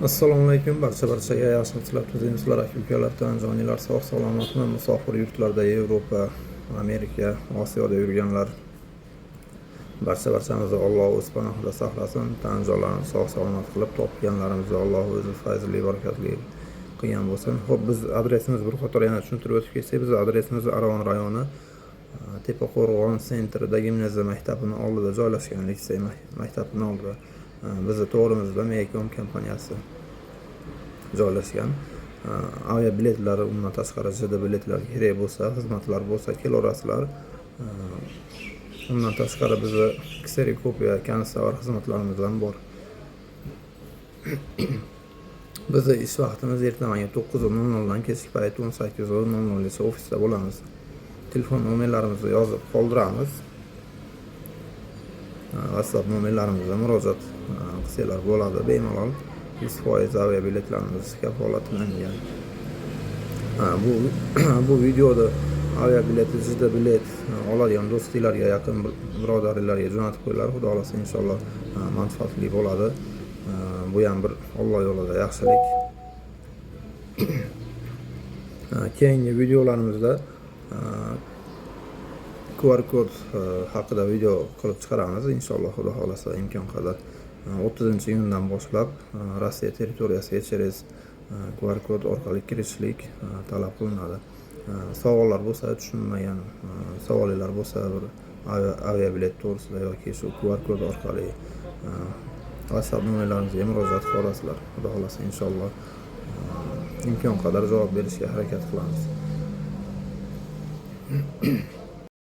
Assalomu alaykum barchaga yaxshilik tilab turgan sizlar aka-ukalar, tanjoylar, sog' salomatmi? Musofir yurtlarda, Yevropa, Amerika, Osiyoda yurganlar barchamizni Alloh o'z panohida saqlasin. Tanjoylarni sog' salomat qilib topganlarimizni Alloh o'zi fayzli, barakatli qilgan bo'lsin. Xo'p, biz adresimiz bir qator yana tushuntirib o'tib ketsak, biz adresimiz Aravon rayoni Tepaqo'rg'on sentrida gimnaziya maktabining oldida joylashgan, litsey maktabining oldida. Bizni to'g'rimizda Meykom kompaniyasi joylashgan. Avia biletlari, undan tashqari jida biletlar kerak bo'lsa, xizmatlar bo'lsa kelaverasizlar. Undan tashqari bizni kseriskopiya, konservator xizmatlarimiz ham bor. Bizni ish vaqtimiz ertamangi 9:00 dan kechki payt 18:00 gacha ofisda bo'lamiz. Telefon nomerlarimizni yozib qoldiramiz. WhatsApp nomerlarimizga murojaat qilsanglar bo'ladi, bemalol 100% avia biletlarimiz kafolatlangan. Bu videoda avia bileti, jida bilet oladigan do'stinglarga, yaqin birodarlarga jo'natib qo'yinglar. Xudo xolasa inshaalloh manfaatli bo'ladi. Bu ham bir Alloh yo'lida yaxshilik. Keyingi videolarimizda QR kod haqida video qilib chiqaramiz inshaalloh, xudo xolasa imkon qadar 30-iyundan boshlab Rossiya territoriyasiga через QR kod orqali kirishlik talab qilinadi. Savollar bo'lsa, tushunmagan savollar bo'lsa, bir avia bilet to'g'risida yoki shu QR kod orqali WhatsApp nomerlarimizga murojaat qila olasizlar. Xudo xolasa inshaalloh imkon qadar javob berishga harakat qilamiz.